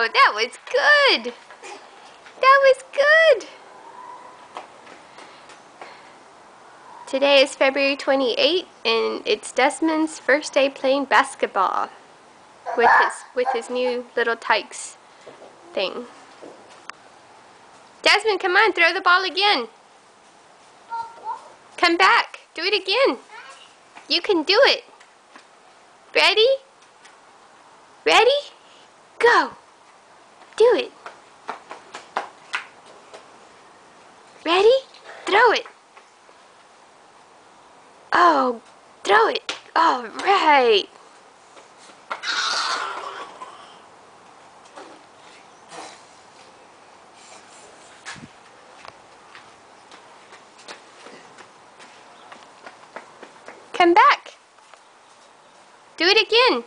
Oh, that was good. That was good. Today is February 28th, and it's Desmond's first day playing basketball with his new little Tykes thing. Desmond, come on, throw the ball again. Come back. Do it again. You can do it. Ready? Ready? Go. Do it. Ready? Throw it. Oh, throw it. All right. Come back. Do it again.